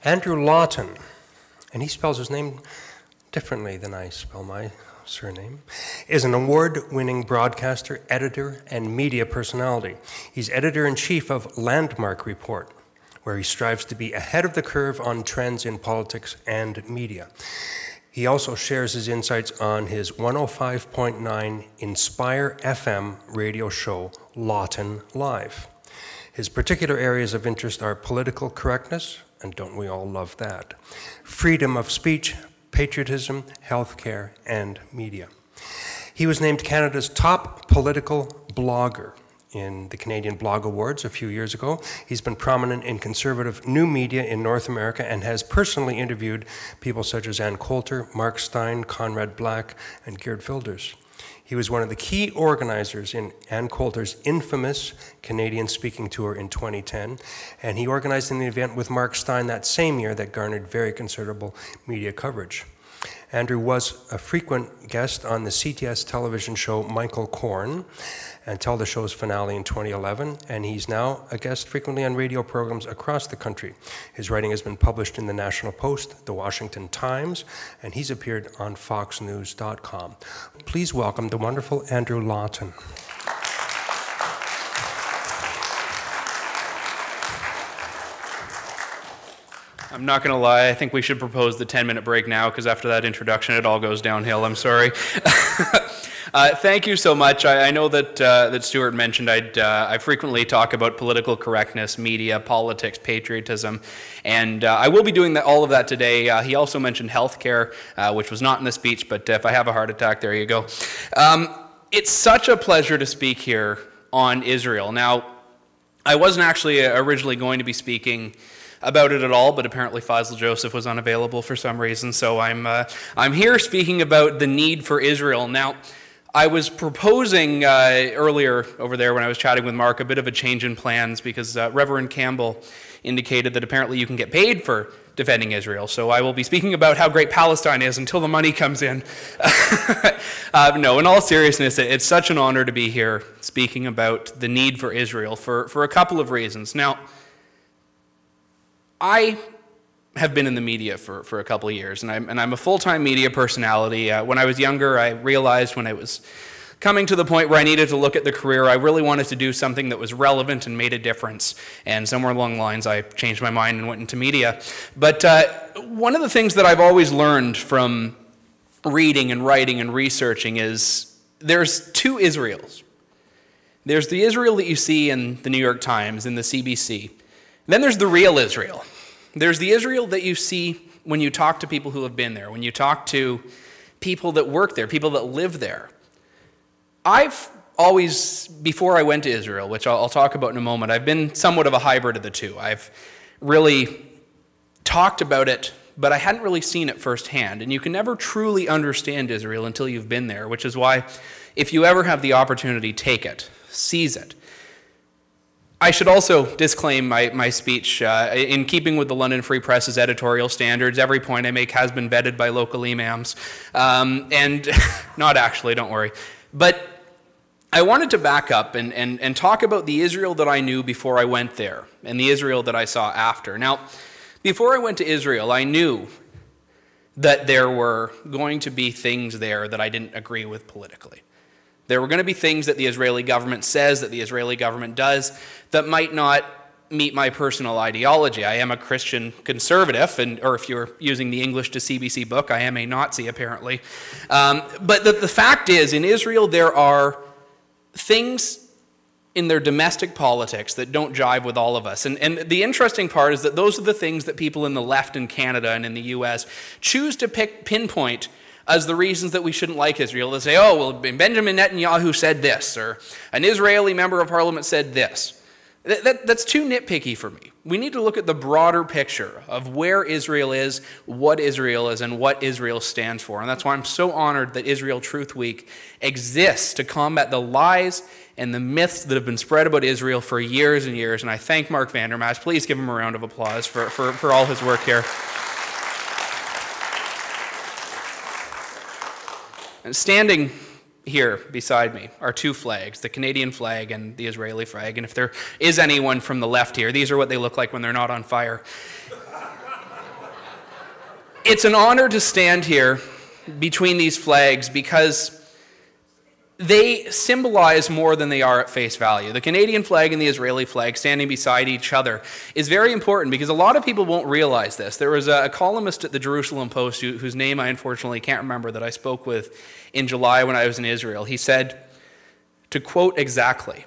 Andrew Lawton, and he spells his name differently than I spell my surname, is an award-winning broadcaster, editor, and media personality. He's editor-in-chief of Landmark Report, where he strives to be ahead of the curve on trends in politics and media. He also shares his insights on his 105.9 Inspire FM radio show, Lawton Live. His particular areas of interest are political correctness, and don't we all love that, freedom of speech, patriotism, healthcare, and media. He was named Canada's top political blogger in the Canadian Blog Awards a few years ago. He's been prominent in conservative new media in North America and has personally interviewed people such as Ann Coulter, Mark Stein, Conrad Black, and Geert Wilders. He was one of the key organizers in Ann Coulter's infamous Canadian speaking tour in 2010, and he organized an event with Mark Stein that same year that garnered very considerable media coverage. Andrew was a frequent guest on the CTS television show Michael Korn until the show's finale in 2011, and he's now a guest frequently on radio programs across the country. His writing has been published in the National Post, the Washington Times, and he's appeared on foxnews.com. Please welcome the wonderful Andrew Lawton. I'm not going to lie, I think we should propose the 10-minute break now, because after that introduction, it all goes downhill. I'm sorry. Thank you so much. I know that Stuart mentioned I frequently talk about political correctness, media, politics, patriotism, and I will be doing all of that today. He also mentioned healthcare, which was not in the speech, but if I have a heart attack, there you go. It's such a pleasure to speak here on Israel. Now, I wasn't actually originally going to be speaking about it at all, but apparently Faisal Joseph was unavailable for some reason, so I'm here speaking about the need for Israel. Now, I was proposing earlier over there when I was chatting with Mark a bit of a change in plans because Reverend Campbell indicated that apparently you can get paid for defending Israel. So I will be speaking about how great Palestine is until the money comes in. No, in all seriousness, it's such an honor to be here speaking about the need for Israel for a couple of reasons. Now, I have been in the media for a couple of years, and I'm a full-time media personality. When I was younger, I realized when I was coming to the point where I needed to look at the career, I really wanted to do something that was relevant and made a difference. And somewhere along the lines, I changed my mind and went into media. But one of the things that I've always learned from reading and writing and researching is there's two Israels. There's the Israel that you see in the New York Times, in the CBC. Then there's the real Israel. There's the Israel that you see when you talk to people who have been there, when you talk to people that work there, people that live there. I've always, before I went to Israel, which I'll talk about in a moment, I've been somewhat of a hybrid of the two. I've really talked about it, but I hadn't really seen it firsthand. And you can never truly understand Israel until you've been there, which is why if you ever have the opportunity, take it, seize it. I should also disclaim my speech. In keeping with the London Free Press's editorial standards, every point I make has been vetted by local imams. And not actually, don't worry. But I wanted to back up and talk about the Israel that I knew before I went there and the Israel that I saw after. Now, before I went to Israel, I knew that there were going to be things there that I didn't agree with politically. There were going to be things that the Israeli government says, that the Israeli government does, that might not meet my personal ideology. I am a Christian conservative, or if you're using the English to CBC book, I am a Nazi, apparently. But the fact is, in Israel, there are things in their domestic politics that don't jive with all of us. And the interesting part is that those are the things that people in the left in Canada and in the US choose to pinpoint as the reasons that we shouldn't like Israel. They say, oh, well, Benjamin Netanyahu said this, or an Israeli member of parliament said this. That's too nitpicky for me. We need to look at the broader picture of where Israel is, and what Israel stands for. And that's why I'm so honored that Israel Truth Week exists to combat the lies and the myths that have been spread about Israel for years and years. And I thank Mark Vandermaas. Please give him a round of applause for all his work here. And standing here beside me are two flags, the Canadian flag and the Israeli flag. And if there is anyone from the left here, these are what they look like when they're not on fire. It's an honor to stand here between these flags because they symbolize more than they are at face value. The Canadian flag and the Israeli flag standing beside each other is very important because a lot of people won't realize this. There was a columnist at the Jerusalem Post whose name I unfortunately can't remember that I spoke with in July when I was in Israel. He said, to quote exactly,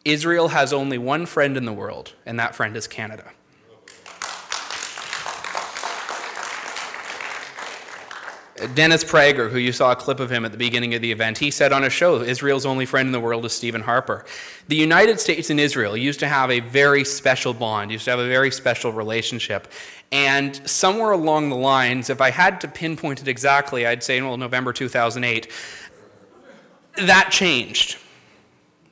"Israel has only one friend in the world, and that friend is Canada." Dennis Prager, who you saw a clip of him at the beginning of the event, he said on a show, Israel's only friend in the world is Stephen Harper. The United States and Israel used to have a very special bond, used to have a very special relationship. And somewhere along the lines, if I had to pinpoint it exactly, I'd say, well, November 2008, that changed.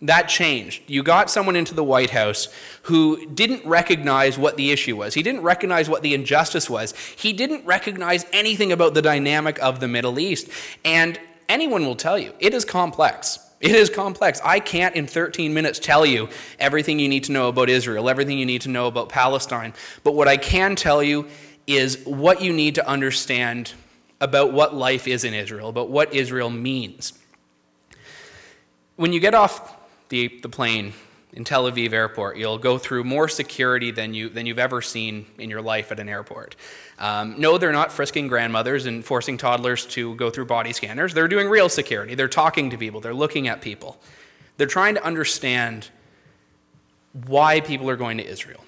That changed. You got someone into the White House who didn't recognize what the issue was. He didn't recognize what the injustice was. He didn't recognize anything about the dynamic of the Middle East. And anyone will tell you, it is complex. It is complex. I can't in 13 minutes tell you everything you need to know about Israel, everything you need to know about Palestine. But what I can tell you is what you need to understand about what life is in Israel, about what Israel means. When you get off the plane in Tel Aviv airport, you'll go through more security than you've ever seen in your life at an airport. No, they're not frisking grandmothers and forcing toddlers to go through body scanners. They're doing real security. They're talking to people. They're looking at people. They're trying to understand why people are going to Israel.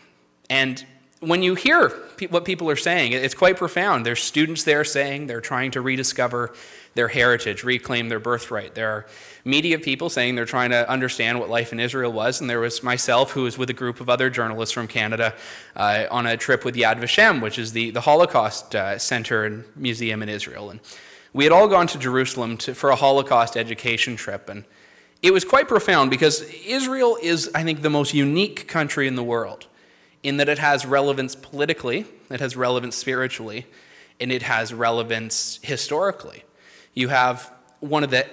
And when you hear what people are saying, it's quite profound. There's students there saying they're trying to rediscover their heritage, reclaim their birthright. There are media people saying they're trying to understand what life in Israel was. And there was myself, who was with a group of other journalists from Canada on a trip with Yad Vashem, which is the Holocaust Center and Museum in Israel. And we had all gone to Jerusalem for a Holocaust education trip. And it was quite profound because Israel is, I think, the most unique country in the world in that it has relevance politically, it has relevance spiritually, and it has relevance historically. You have one of the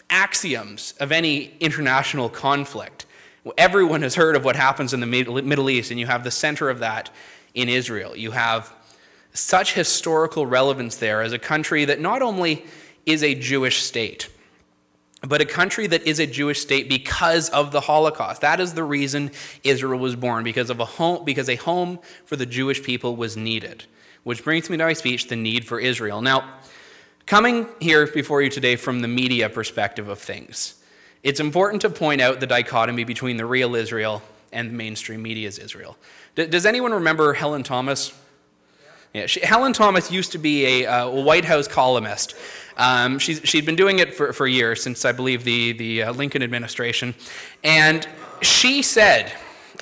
axioms of any international conflict. Everyone has heard of what happens in the Middle East, and you have the center of that in Israel. You have such historical relevance there as a country that not only is a Jewish state, but a country that is a Jewish state because of the Holocaust. That is the reason Israel was born, because a home for the Jewish people was needed. Which brings me to my speech, the need for Israel. Now, coming here before you today from the media perspective of things, it's important to point out the dichotomy between the real Israel and the mainstream media's Israel. Does anyone remember Helen Thomas? Yeah, Helen Thomas used to be a White House columnist. She'd been doing it for years, since I believe the Lincoln administration. And she said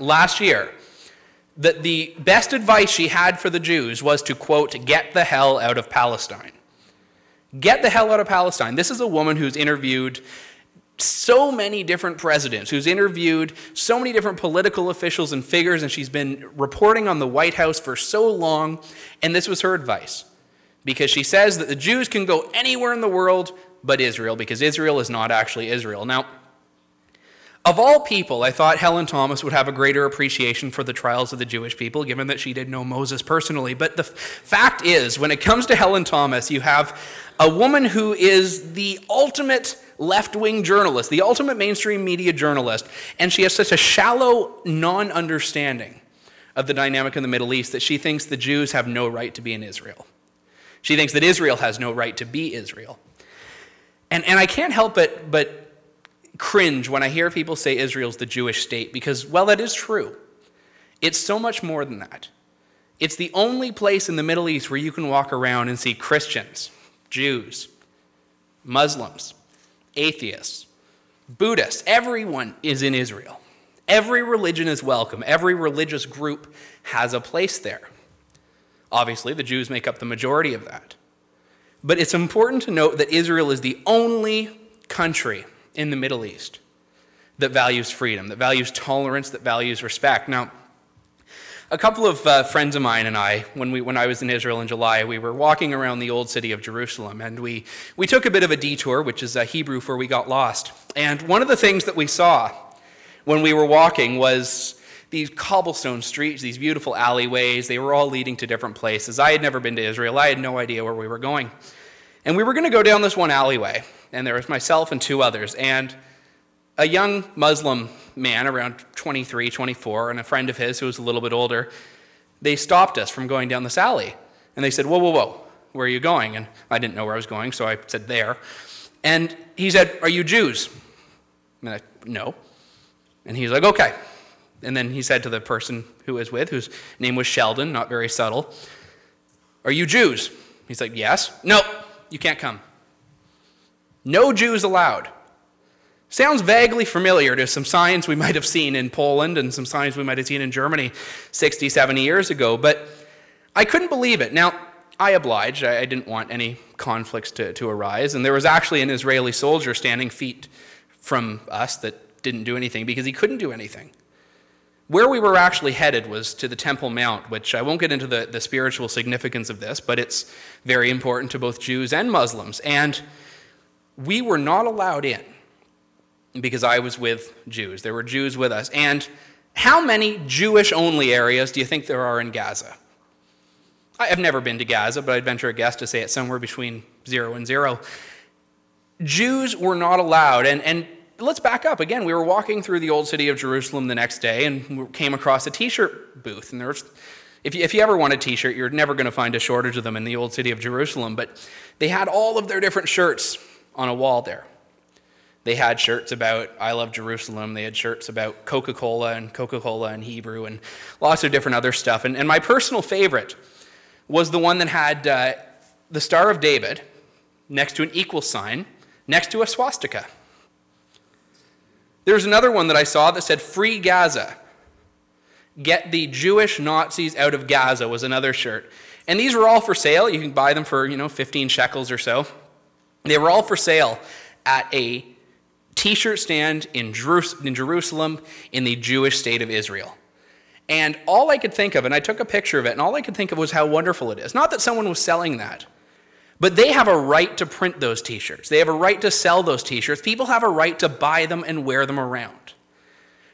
last year that the best advice she had for the Jews was to, quote, get the hell out of Palestine. Get the hell out of Palestine. This is a woman who's interviewed so many different presidents, who's interviewed so many different political officials and figures, and she's been reporting on the White House for so long, and this was her advice. Because she says that the Jews can go anywhere in the world but Israel, because Israel is not actually Israel. Now, of all people, I thought Helen Thomas would have a greater appreciation for the trials of the Jewish people, given that she did know Moses personally. But the fact is, when it comes to Helen Thomas, you have a woman who is the ultimate left-wing journalist, the ultimate mainstream media journalist, and she has such a shallow non-understanding of the dynamic in the Middle East that she thinks the Jews have no right to be in Israel. She thinks that Israel has no right to be Israel. And I can't help but cringe when I hear people say Israel's the Jewish state, because, well, that is true. It's so much more than that. It's the only place in the Middle East where you can walk around and see Christians, Jews, Muslims, atheists, Buddhists. Everyone is in Israel. Every religion is welcome. Every religious group has a place there. Obviously, the Jews make up the majority of that. But it's important to note that Israel is the only country in the Middle East that values freedom, that values tolerance, that values respect. Now, a couple of friends of mine and I, when I was in Israel in July, we were walking around the old city of Jerusalem, and we took a bit of a detour, which is Hebrew for we got lost. And one of the things that we saw when we were walking was these cobblestone streets, these beautiful alleyways. They were all leading to different places. I had never been to Israel. I had no idea where we were going. And we were going to go down this one alleyway, and there was myself and two others, and a young Muslim man around 23, 24, and a friend of his who was a little bit older. They stopped us from going down this alley, and they said, whoa, whoa, whoa, where are you going? And I didn't know where I was going, so I said there. And he said, are you Jews? And I, no. And he's like, okay. And then he said to the person who was with, whose name was Sheldon, not very subtle, are you Jews? He's like, yes. No, you can't come. No Jews allowed. Sounds vaguely familiar to some signs we might have seen in Poland and some signs we might have seen in Germany 60, 70 years ago, but I couldn't believe it. Now, I obliged. I didn't want any conflicts to arise, and there was actually an Israeli soldier standing feet from us that didn't do anything because he couldn't do anything. Where we were actually headed was to the Temple Mount, which I won't get into the spiritual significance of this, but it's very important to both Jews and Muslims, and we were not allowed in because I was with Jews. There were Jews with us. And how many Jewish-only areas do you think there are in Gaza? I have never been to Gaza, but I'd venture a guess to say it's somewhere between 0 and 0. Jews were not allowed. And let's back up. Again, we were walking through the old city of Jerusalem the next day, and we came across a T-shirt booth. And there was, if you ever want a T-shirt, you're never going to find a shortage of them in the old city of Jerusalem. But they had all of their different shirts on a wall there. They had shirts about I Love Jerusalem. They had shirts about Coca-Cola in Hebrew and lots of different other stuff. And my personal favorite was the one that had the Star of David next to an equal sign, next to a swastika. There's another one that I saw that said Free Gaza. Get the Jewish Nazis out of Gaza was another shirt. And these were all for sale. You can buy them for 15 shekels or so. They were all for sale at a T-shirt stand in Jerusalem in the Jewish state of Israel. And all I could think of, and I took a picture of it, and all I could think of was how wonderful it is. Not that someone was selling that, but they have a right to print those T-shirts. They have a right to sell those T-shirts. People have a right to buy them and wear them around.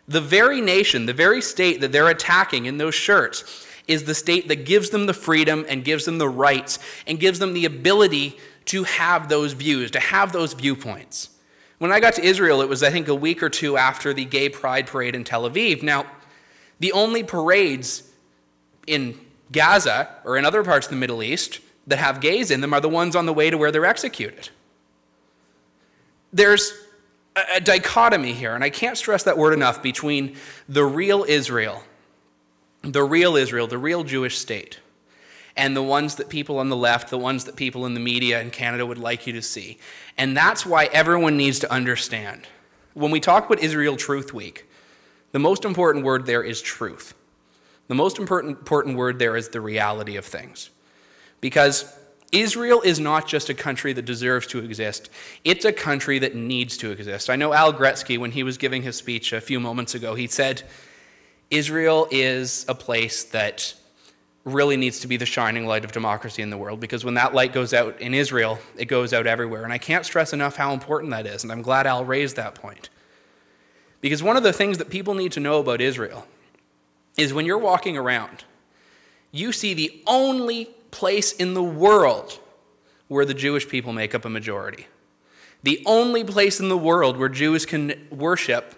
The very nation, the very state that they're attacking in those shirts is the state that gives them the freedom and gives them the rights and gives them the ability to have those views, to have those viewpoints. When I got to Israel, it was, I think, a week or two after the Gay Pride Parade in Tel Aviv. Now, the only parades in Gaza or in other parts of the Middle East that have gays in them are the ones on the way to where they're executed. There's a dichotomy here, and I can't stress that word enough, between the real Israel, the real Jewish state, and the ones that people on the left, the ones that people in the media in Canada would like you to see. And that's why everyone needs to understand. When we talk about Israel Truth Week, the most important word there is truth. The most important word there is the reality of things. Because Israel is not just a country that deserves to exist. It's a country that needs to exist. I know Al Gretzky, when he was giving his speech a few moments ago, he said, Israel is a place that really needs to be the shining light of democracy in the world, because when that light goes out in Israel, it goes out everywhere. And I can't stress enough how important that is, and I'm glad Al raised that point. Because one of the things that people need to know about Israel is when you're walking around, you see the only place in the world where the Jewish people make up a majority. The only place in the world where Jews can worship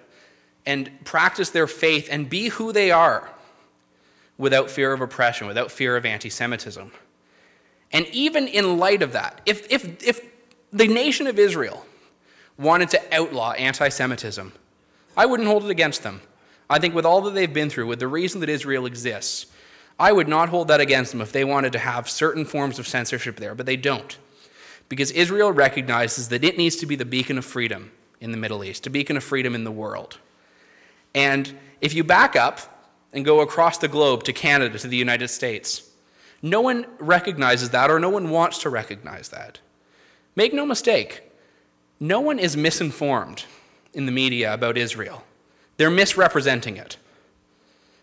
and practice their faith and be who they are without fear of oppression, without fear of anti-Semitism. And even in light of that, if the nation of Israel wanted to outlaw anti-Semitism, I wouldn't hold it against them. I think with all that they've been through, with the reason that Israel exists, I would not hold that against them if they wanted to have certain forms of censorship there, but they don't. Because Israel recognizes that it needs to be the beacon of freedom in the Middle East, a beacon of freedom in the world. And if you back up and go across the globe to Canada, to the United States, no one recognizes that, or no one wants to recognize that. Make no mistake, no one is misinformed in the media about Israel. They're misrepresenting it.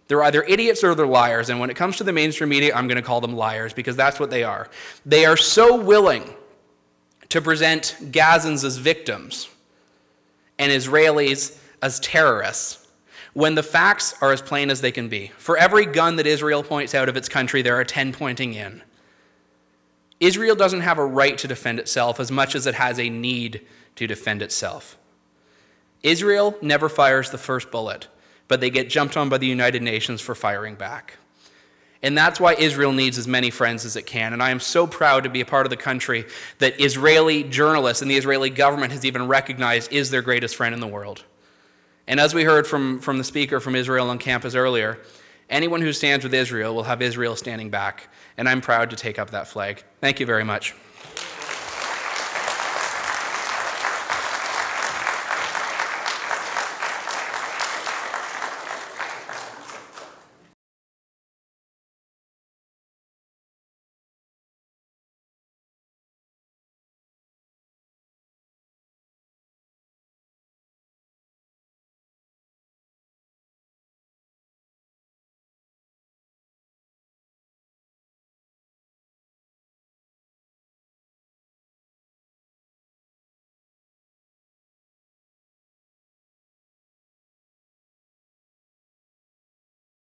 They're either idiots or they're liars, and when it comes to the mainstream media, I'm going to call them liars, because that's what they are. They are so willing to present Gazans as victims and Israelis as terrorists, when the facts are as plain as they can be. For every gun that Israel points out of its country, there are 10 pointing in. Israel doesn't have a right to defend itself as much as it has a need to defend itself. Israel never fires the first bullet, but they get jumped on by the United Nations for firing back. And that's why Israel needs as many friends as it can. And I am so proud to be a part of the country that Israeli journalists and the Israeli government has even recognized is their greatest friend in the world. And as we heard from the speaker from Israel on campus earlier, anyone who stands with Israel will have Israel standing back. And I'm proud to take up that flag. Thank you very much.